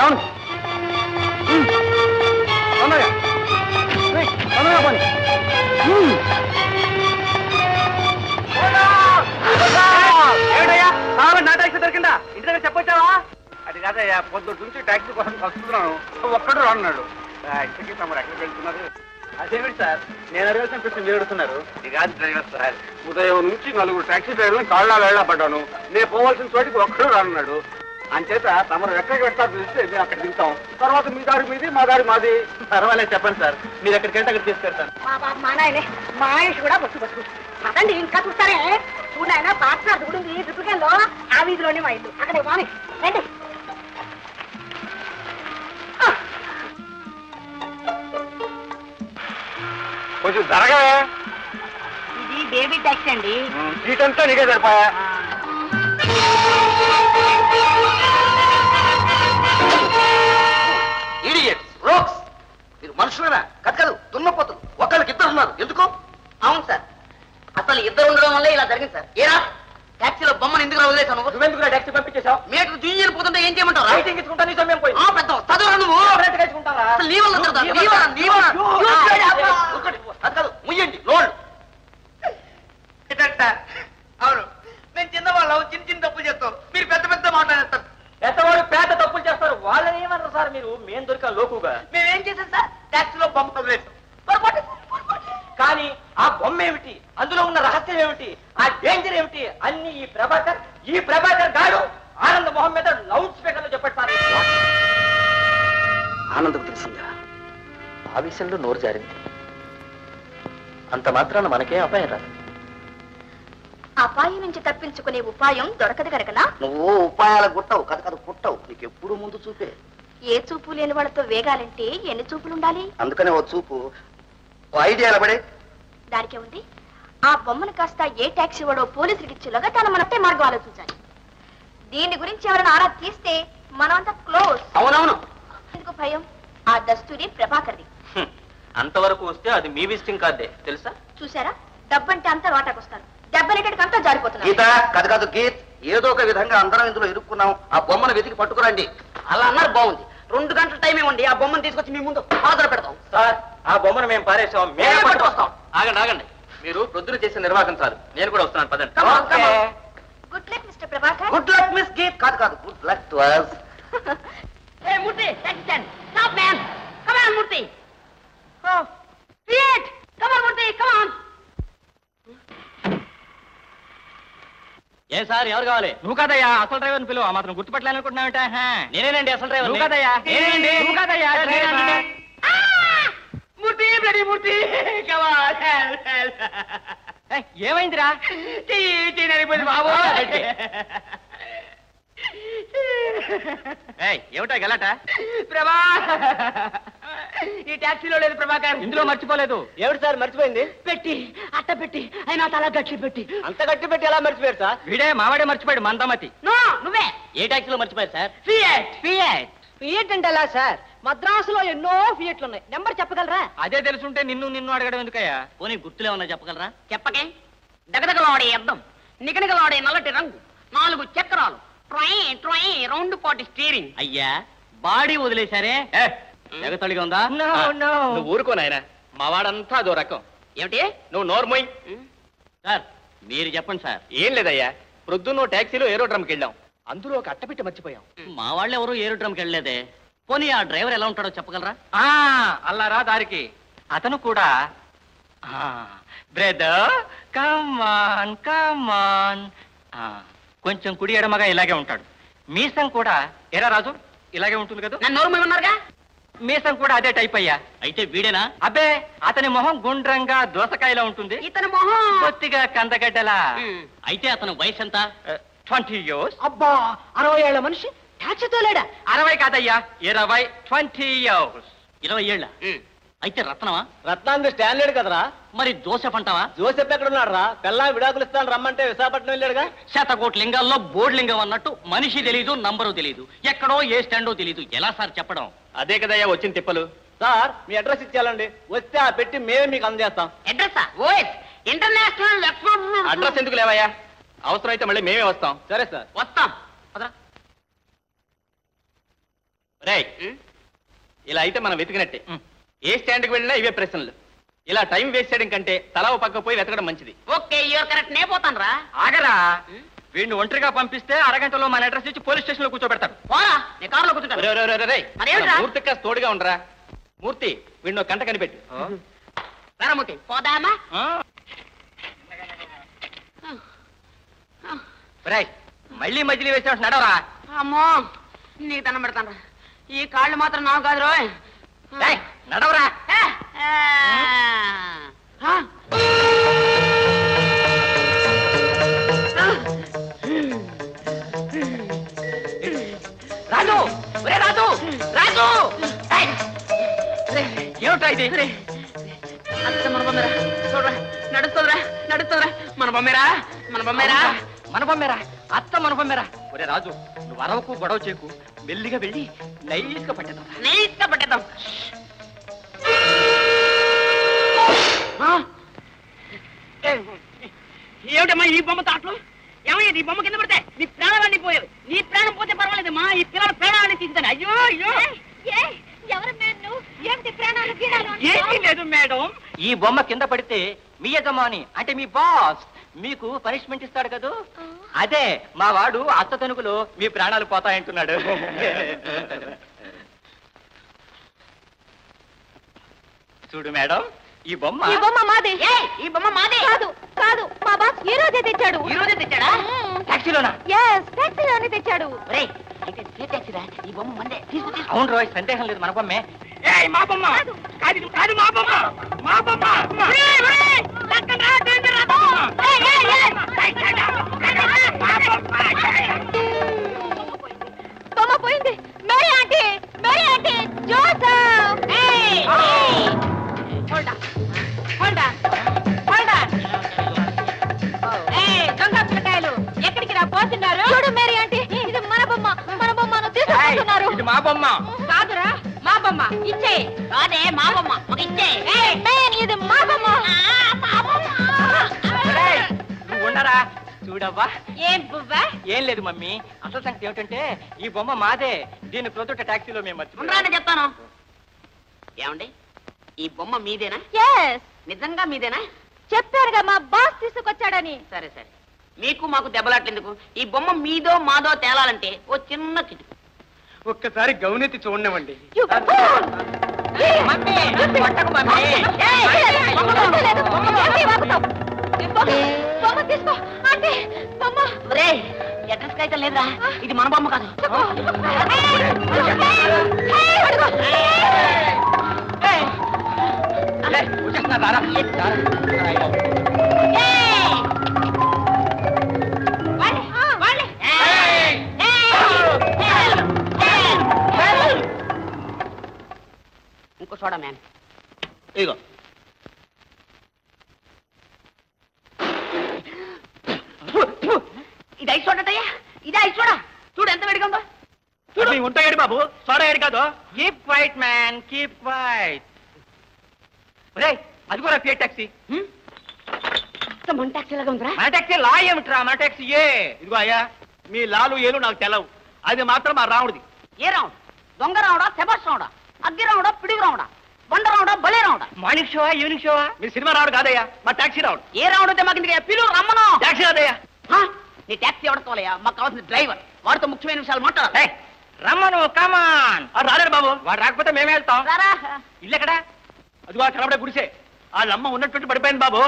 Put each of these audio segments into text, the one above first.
Down తొందరగా తొందరగా పోనీ. ఏమిటయ్యా కావాలి నా టాక్సీ దొరికిందా? ఇంటి దగ్గర చెప్పొచ్చావా? అది కాదయ్యా, పొద్దుటి నుంచి టాక్సీ కోసం వస్తున్నాను, ఒక్కడు రాన్నాడు. ఇంటికి తమరు ఎక్కడికి వెళ్తున్నారు? అదేమిటి సార్, నేను అడగాల్సిన ప్రశ్న మీరు అడుగుతున్నారు. ఇది కాదు డ్రైవర్ సార్, ఉదయం నుంచి 4 టాక్సీ డ్రైవర్లను కాళ్ళ వేళ పడ్డాను. నేను పోవాల్సిన చోటికి ఒక్కడు రానున్నాడు. అంచేత తమరు ఎక్కడికి వెళ్తారు తెలిస్తే మేము అక్కడ దిగుతాం. తర్వాత మీ దారి మీది, మా దారి మాది. పర్వాలేదు చెప్పండి సార్, మీరు ఎక్కడికి వెళ్తే అక్కడ తీసుకెళ్తాను. మా నాయనే మా ఆయుష్ కూడా బస్సు అదండి. ఇంకా చూస్తారే చూడాయన పార్ట్నర్ చూడింది ట్రిపుల్కెన్లో ఆ వీధిలోనే మా ఇల్లు. అక్కడే బాగా రండి. కొంచెం జరగవే. ఇది బేబీ ట్యాక్సీ అండి. సీట్ అంతా నీకే సరిపోయా. మీరు మనుషులేనా? కథకదు దున్నపోతులు. ఒకళ్ళకి 2 ఉన్నారు. ఎందుకు? అవును సార్, అసలు 2 ఉండడం వల్ల ఇలా జరిగింది సార్. ఏరా ట్యాక్సీలో బొమ్మను ఎందుకు వదిలేసాను? నువ్వెందుకు ట్యాక్సీ పంపించేశావు? మీటర్ దుయ్యని పోతుంటే ఏం చేయమంటావు? రైటింగ్ ఇచ్చుకుంటా నీ సమయం పోయి. పెద్ద చదువు నువ్వు అసలు నీ వల్ల కథకదు ముయ్యండి లోళ్ళు. అవును, మేము చిన్నవాళ్ళం, చిన్న తప్పులు చేస్తాం. మీరు పెద్ద పెద్ద మాట్లాడేస్తారు. పెద్దవాళ్ళు పేద తప్పులు చేస్తారు. వాళ్ళని ఏమన్నారు సార్ మీరు? మేము దొరికా లోకుగా. మేమేం చేసాం సార్? ట్యాక్సీలో బొమ్మ వదిలేసాం. కానీ ఆ బొమ్మ ఏమిటి, అందులో ఉన్న రహస్యం ఏమిటి, ఆ డేంజర్ ఏమిటి అన్ని ఈ ప్రభాకర్ గాడు ఆనంద్ మొహం మీద లౌడ్ స్పీకర్ లో చెప్పాడు సార్. ఆనందకు తెలిసిందా? ఆవేశంలో నోరు జారింది. అంత మాత్రాన మనకే అపాయం రాదు. అపాయం నుంచి తప్పించుకునే ఉపాయం దొరకదు కనుకనా? నువ్వు ఉపాయాల గుట్టవు, కథ పుట్టవు. నీకెప్పుడు ముందు చూపే. ఏ చూపు లేని వాళ్ళతో వేగాలంటే ఎన్ని చూపులు ఉండాలి? అందుకనే ఓ చూపు, ఓ ఐడియా పడే. దానికే ఉంది. ఆ బొమ్మను కాస్త ఏ ట్యాక్సీ వాడో పోలీసులకి ఇచ్చేలాగా తన మనతే మార్గం ఆలోచించాలి. దీని గురించి ఎవరైనా ఆరా తీస్తే మనమంతా క్లోజ్. అవునవును. ఎందుకు భయం? ఆ దస్తూరి ప్రభాకర్ది. అంతవరకు వస్తే అది మీ విజిటింగ్ కార్డే తెలుసా? చూసారా, డబ్బంటే అంతా వాటాకొస్తారు, దెబ్బలేటడికి అంతా జారిపోతున్నారు. గీత, కథ కాదు గీత్, ఏదో ఒక విధంగా అందరం ఇందులో ఇరుక్కున్నాం. ఆ బొమ్మను వెతికి పట్టుకురండి. అలా అన్నారు బాగుంది. 2 గంటల టైం ఇవ్వండి, ఆ బొమ్మను తీసుకొచ్చి మీ ముందు హాజరు పెడతాం. సార్, ఆ బొమ్మను మేము పారేసాం, మేమే పట్టుకొస్తాం. ఆగండి, మీరు ప్రొద్దున చేసిన నిర్వాహకం చాలు. నేను కూడా వస్తున్నాను, పదండి. Good luck mister Prabhakar. Good luck miss Geet. కాదు good luck to us. Hey Murthy, taxi stand. Stop man. Come on Murthy. Oh. Wait. Come on Murthy, come on. A sir, ఎవరు కావాలి? నువ్వు కదయ్యా అసలు డ్రైవర్ని పిలువ. మాత్రం గుర్తుపట్టాలనుకుంటున్నావుట? నేనేనండి అసలు డ్రైవర్. నువ్వు కదయ్యా. నువ్వు కదయ్యా. Murthy, bloody Murthy, come on, help. ఏమైందిరా? నడిపోయింది బాబు. ఏమిటా గలాట? ప్రభా, ఈ టాక్సీలో లేదు ప్రభాకర్. ఇందులో మర్చిపోలేదు. ఏమిటి సార్ మర్చిపోయింది? పెట్టి అట్ట పెట్టి అయినా తల గట్టి పెట్టి. అంత గట్టి పెట్టి ఎలా మర్చిపోయారు సార్? వీడే మావాడే మర్చిపోయాడు, మందమతి. నో, నువ్వే. ఏ టాక్సీలో మర్చిపోయారు సార్? ఫియట్ అంటే ఎలా సార్? మద్రాసులో ఎన్నో ఫియట్లు ఉన్నాయి, నెంబర్ చెప్పగలరా? అదే తెలుసుంటే నిన్ను అడగడం ఎందుకయ్యా? పోనీ గుర్తులే ఉన్నా చెప్పగలరా? చెప్పకే. దగదగలాడే అద్దం, నిగనిగలాడే నల్లటి రంగు, 4 చక్రాలు, ట్రై రౌండ్ పాటి స్టీరింగ్. అయ్యా, బాడీ వదిలేశారే, ఎగతడిగా ఉందా? నువ్వు ఊరుకోనాయన, మా వాడంతా అదో రకం. ఏమిటి? నువ్వు నోర్మోయ్. సార్, మీరు చెప్పండి సార్. ఏం లేదయ్యా, ప్రొద్దున్నో టాక్సీలో ఏరోడ్రమ్కి వెళ్ళాం, అందులో ఒక అట్టపెట్టి మర్చిపోయాం. మా వాళ్ళు ఎవరు ఏరోడ్రమ్కి వెళ్ళలేదే. పోనీ ఆ డ్రైవర్ ఎలా ఉంటాడో చెప్పగలరా? అల్లారా దారికి. అతను కూడా బ్రదర్ కమాన్ కమాన్, కొంచెం కుడి ఎడమగా ఇలాగే ఉంటాడు. మీసం కూడా ఎరా రాజు ఇలాగే ఉంటుంది కదా? నన్ను నోరుమన్నారుగా. మీసం కూడా అదే టైప్ అయ్యా. అయితే వీడేనా? అబ్బే, అతని మొహం గుండ్రంగా దోసకాయలా ఉంటుంది. ఇతని మొహం కొద్దిగా కందగడ్డలా. అయితే అతను వయసు ఎంత? 20 years. అబ్బా, 60 ఏళ్ల మనిషి టాక్సీతో లేడా? 60 కాదయ్యా, 20, 20 years. 20 ఏళ్ళ. అయితే రత్నమా? రత్నాంది స్టాన్లేడు కదరా. మరి జోసెఫ్ అంటావా? జోసెఫ్ ఎక్కడున్నాడు రా? పెళ్ళా విడాకులు ఇస్తాను రమ్మంటే విశాఖపట్నం వెళ్ళాడుగా. శతకోటి లింగాల్లో బోర్డు లింగం అన్నట్టు మనిషి తెలీదు, నంబరు తెలీదు, ఎక్కడో ఏ స్టాండో తెలీదు. ఎలా సార్ చెప్పడం? అదే కదయ్యా వచ్చిన తిప్పలు. సార్, మీ అడ్రస్ ఇచ్చేయాలండి, వస్తే ఆ పెట్టి మేమే మీకు అందజేస్తాం. అడ్రస్ ఇంటర్నేషనల్ అడ్రస్ ఎందుకు లేవయ్యా, అవసరం అయితే మళ్ళీ మేమే వస్తాం. సరే సార్, వస్తాం. రేయ్ ఇలా అయితే మనం వెతికినట్టే. ఏ స్టాండ్కి వెళ్ళినా ఇవే ప్రశ్నలు. ఇలా టైం వేస్ట్ చేయడం కంటే తలా ఓ పక్క పోయి వెతకడం మంచిది. ఓకే యూర్ కరెక్ట్, నే పోతాను రా. ఆగరా, వీడిని ఒంటరిగా పంపిస్తే అరగంటలో మన అడ్రస్ ఇచ్చి పోలీస్ స్టేషన్ లో కూర్చోబెడతారు. పోరా, నీ కారులో కూర్చుంటాను. మరేమిట్రా? మూర్తి కాస్త తోడుగా ఉండరా. మూర్తి, వీడిని ఒక గంట కనిపెట్టు. రామూర్తి పోదామా? రేయ్, మళ్ళీ మధ్యలో వేసినట్టు నడవరా. అమ్మో, నీకు దండం పెడతాను. ఈ కాళ్ళు మాత్రం నాకు కాదు రోయ్. రేయ్, నడవరా. రాజు, ఒరే రాజు, రాజు! ఏమిటా ఇది? అత్త మన బొమ్మరా, చూడరా, నడుస్తుందిరా, నడుస్తుందిరా. మన బొమ్మరా, మన బొమ్మరా, మన బొమ్మేరా, అత్త మన బొమ్మేరా. ఒరే రాజు, నువ్వు అరవకు, గొడవ చేయకు, మెల్లిగా వెళ్ళి నైస్గా పట్టేద్దాం. నైస్గా పట్టేద్దాం. ఏమిటమ్మా ఈ బొమ్మ తాట్లు? ఏమయ్యా ఈ బొమ్మ కింద పడితే నీ ప్రాణాలన్నీ పోయావు. నీ ప్రాణం పోతే పర్వాలేదమ్మా, ఈ పిల్లల ప్రాణాలని తీసుకుని. అయ్యో అయ్యో, ఎవరు మేడం? ఏంటి ప్రాణాలు గీడాలు? ఏమీ లేదు మేడం. ఈ బొమ్మ కింద పడితే మీ యజమాని అంటే మీ బాస్ మీకు పనిష్మెంట్ ఇస్తాడు కదూ. అదే మా వాడు అత్త తణుకులో మీ ప్రాణాలు పోతాయంటున్నాడు. చూడు మేడం, ఈ బొమ్మ ఈ బొమ్మ మాదే. ఈ బొమ్మ మాదే. కాదు కాదు, మా బాస్ ఈ రోజే తెచ్చాడు. ఈ రోజే తెచ్చాడా? టాక్సీలోనా? ఎస్, టాక్సీలోనే తెచ్చాడు. ఒరేయ్, అయితే చేతేచ్చిరా, ఈ బొమ్మ మందే. తీసుకు. అవును రోయ్, సందేహం లేదు, మన బొమ్మే. ఏయ్, మా బొమ్మ కాదు, కాదు మా బొమ్మ, మా బొమ్మ. ఒరేయ్, ఒరేయ్, లక్కన రా, డేంజర్ రా బొమ్మ. ఏయ్ ఏయ్ ఏయ్, మా బొమ్మ. బొమ్మ పోయింది. Mary aunty, Mary aunty, Joseph. ఏయ్ hold on, hold on, hold on. ఏయ్, దొంగ పిల్లకాయలు ఎక్కడికి రా పోతున్నారు? చూడు మేరీ ఆంటీ, ఇది మన బొమ్మ, మన బొమ్మను తీసుకుంటున్నారు. ఇది మా బొమ్మ. కాదురా, మా బొమ్మ ఇచ్చే. కాదే, మా బొమ్మ ఒక ఇచ్చే. మేన్, ఇది మా బొమ్మ. మా బొమ్మ. ఒరేయ్, నువ్వు ఉండరా. చూడవ్వా, ఏం బువ్వా? ఏం లేదు మమ్మీ, అసలు సంగతి ఏమిటంటే ఈ బొమ్మ మాదే. దీన్ని ప్రొద్దుట టాక్సీలో మేము ఉండరాని చెప్తాను. ఏమండి, ఈ బొమ్మ మీదేనా? ఎస్, నిజంగా మీదేనా? చెప్పారుగా మా బాస్ తీసుకొచ్చాడని. సరే సరే, మీకు మాకు దెబ్బలాట్లేందుకు? ఈ బొమ్మ మీదో మాదో తేలాలంటే ఓ చిన్న కిటుకు. ఒక్కసారి గౌనెత్తి చూడనివ్వండి. You fool! మమ్మీ, పట్టకు మమ్మీ. లేదు, ఏంటి వాగుతావ్? బొమ్మ తీసుకో అంటే బొమ్మ. ఒరే, అడ్రస్ అయితే లేదురా, ఇది మన బొమ్మ కాదు. వచ్చేస్తున్నా, రారా. ఇంకో చూడ మ్యామ్. ఇదిగో. ఇది ఐస్ చూడటయ్యా, ఇది ఐస్ చూడ. చూడు ఎంత వేడిగా ఉందో. చూడు, ఉంటాయి బాబు, సోడా ఏడు కాదు. Keep quiet man, keep quiet. ఒరేయ్, అది కూడా ఫియట్ టాక్సీ. మన టాక్సీ లాగా ఉందిరా. మన టాక్సీ లా ఏమిట్రా, మన టాక్సీ ఏ. ఇదిగో అయ్యా, మీ లాలు ఏలు నాకు తెలవు, అది మాత్రం మా రాముడిది. ఏ రావుడు? దొంగ రావుడా, శబాష్ రావుడా, అగ్గి రావుడా, పిడిగి రావుడా, బండ రావుడా, బలే రావుడా? మార్నింగ్ షోవా, ఈవినింగ్ షోవా? మీ సినిమా రావుడు కాదయ్యా, మా టాక్సీ రావుడు. ఏ రావుడు మాకు ఇందుకు పిలు రమ్మను. టాక్సీ కాదయ్యా. నీ టాక్సీ ఎవడతోలయ్యా? మాకు కావాల్సిన డ్రైవర్, వాడితో ముఖ్యమైన విషయాలు మాట్లాడాలి. రమ్మను, కమాన్. రాలేడు బాబు, వాడు రాకపోతే మేమే వెళ్తాం. రారా. ఇల్లు ఎక్కడా? అదిగో కనబడే గుడిసే. వాళ్ళమ్మ ఉన్నట్టు పడిపోయింది బాబు.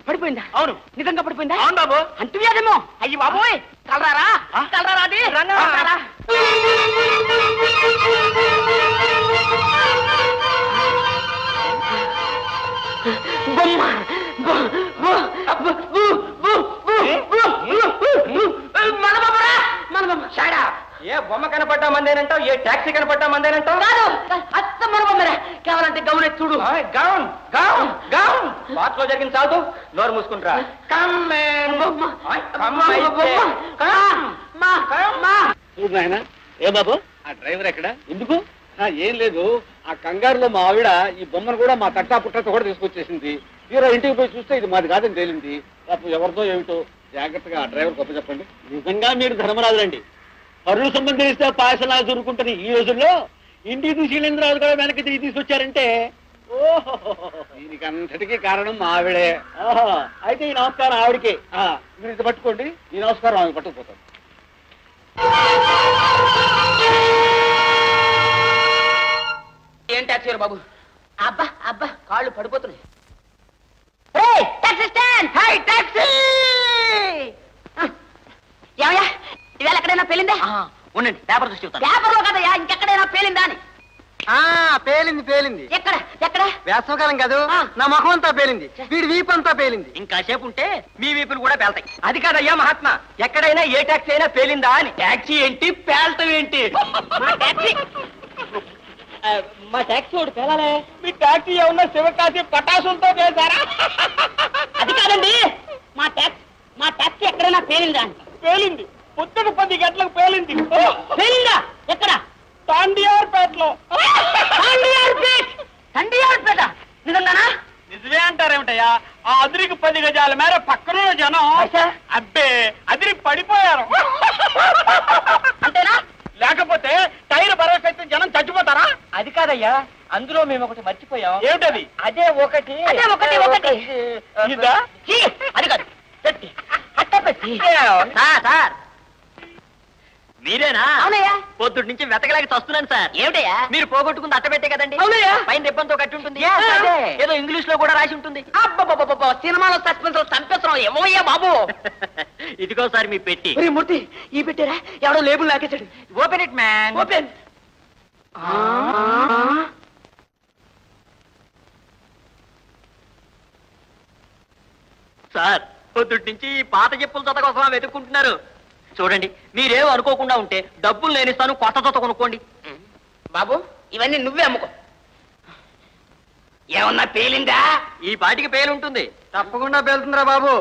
పడిపోయిందా? అవును. నిజంగా పడిపోయిందా? అవును బాబు. అంటువ్యాదేమో. అయ్యి బాబోయ్, కలరారా, కలరారా అది. రండి. కలరారా. బొమ్మ మన బొమ్మరా, మన బొమ్మ. షాడా. ఏ బొమ్మ కనపడ్డా మందేనంటావు, ఏ టాక్సీ కనపడ్డా మందేనంటావు. కాదు, అత్త మన బొమ్మరా. కావాలంటే గమనే చూడు. గౌన్ గౌన్ గౌన్ బాత్ లో జరిగింది చాలు, నోరు మూసుకుంటారా. ఏ బాబు, ఆ డ్రైవర్ ఎక్కడ? ఎందుకు? ఏం లేదు, ఆ కంగారులో మా ఆవిడ ఈ బొమ్మను కూడా మా తట్టా పుట్టతో కూడా తీసుకొచ్చేసింది. తీరా ఇంటికి పోయి చూస్తే ఇది మాది కాదని తేలింది. పాపం ఎవరితో ఏమిటో, జాగ్రత్తగా ఆ డ్రైవర్ గొప్ప చెప్పండి. నిజంగా మీరు ధర్మరాజులండి. కరుణ సంబంధం ఇస్తే పాయసలా దొరుకుంటుంది ఈ రోజుల్లో. ఇంటికి తీసుకెళ్ళింద్రాజు కూడా వెనక్కి తిరిగి తీసుకొచ్చారంటే ఓహో, దీనికి అంతటికీ కారణం మా ఆవిడే. అయితే ఈ నమస్కారం ఆవిడికి. మీరు ఇది పట్టుకోండి, ఈ నమస్కారం ఆవిడ పట్టుకుపోతాను. ఏం టాక్సీ బాబు? అబ్బా అబ్బా కాళ్ళు పడిపోతున్నాయి. ఏమయ్యా ఇవాళ ఎక్కడైనా పేలిందా? ఉండండి, పేపర్ చూసి చెప్తాను. పేపర్లో కదయ్యా, ఇంకెక్కడైనా పేలిందా అని. పేలింది ఎక్కడ ఎక్కడ? వేసవకాలం కాదు, నా ముఖం అంతా పేలింది, వీడి వీపు అంతా పేలింది. ఇంకాసేపు ఉంటే మీ వీపులు కూడా పేల్తాయి. అది కాదయ్యా మహాత్మా, ఎక్కడైనా ఏ టాక్సీ అయినా పేలిందా అని. టాక్సీ ఏంటి, పేల్తం ఏంటి? మా టాక్సీ మా టాక్సీ ఒకటి పేలాలే. మీ టాక్సీ ఏమన్నా శివకాశి పటాసులతో చేశారా? అది కాదండి, మా టాక్సీ ఎక్కడైనా పేలిందా అని. పేలింది, పొద్దున 10 గంటలకు పేలింది. పేలిందా? ఎక్కడ? తాండియార్పేటలో. తండ్రియార్పేట. నిజంగానా? నిజమే అంటారేమిటయ్యా? ఆ అదిరికి 10 గజాల మేర పక్కన జనం అబ్బే అదిరి పడిపోయారు. అంతేనా? లేకపోతే టైర్ భరోసా అయితే జనం చచ్చిపోతారా? అది కాదయ్యా, అందులో మేము ఒకటి మర్చిపోయాం. ఏమిటది? అదే ఒకటి. ఇదా? ఛీ, అది కాదు, పెట్టి అట్ట పెట్టి. సార్ మీరేనా? అవునయ్యా. పొద్దుటి నుంచి వెతకలేక చస్తున్నాను సార్. ఏమిటయ్యా? మీరు పోగొట్టుకుంది అట్టబెట్టే కదండి. అవునయ్యా. పైన రిబ్బన్తో కట్టి ఉంటుంది. Yes, అదే. ఏదో ఇంగ్లీష్ లో కూడా రాసి ఉంటుంది. అబ్బబ్బబ్బబ్బ, సినిమాలో సస్పెన్స్ చంపేస్తున్నావు ఏమోయ్యా బాబు. ఇదిగో సార్ మీ పెట్టి. ఒరే మూర్తి, ఈ పెట్టారా? ఎవడో లేబుల్ లాకేశాడు. Open it man. Open. Sir, పొద్దుటి నుంచి ఈ పాత చెప్పుల జత కోసం వెతుక్కుంటున్నారు. చూడండి, మీరేం అనుకోకుండా ఉంటే డబ్బులు నేనిస్తాను, కొత్త జత కొనుక్కోండి. బాబు, ఇవన్నీ నువ్వే అమ్ముకో. ఏమన్నా పేలిందా? ఈ పాటికి పేలు ఉంటుంది. తప్పకుండా పేలుతుందిరా బాబు.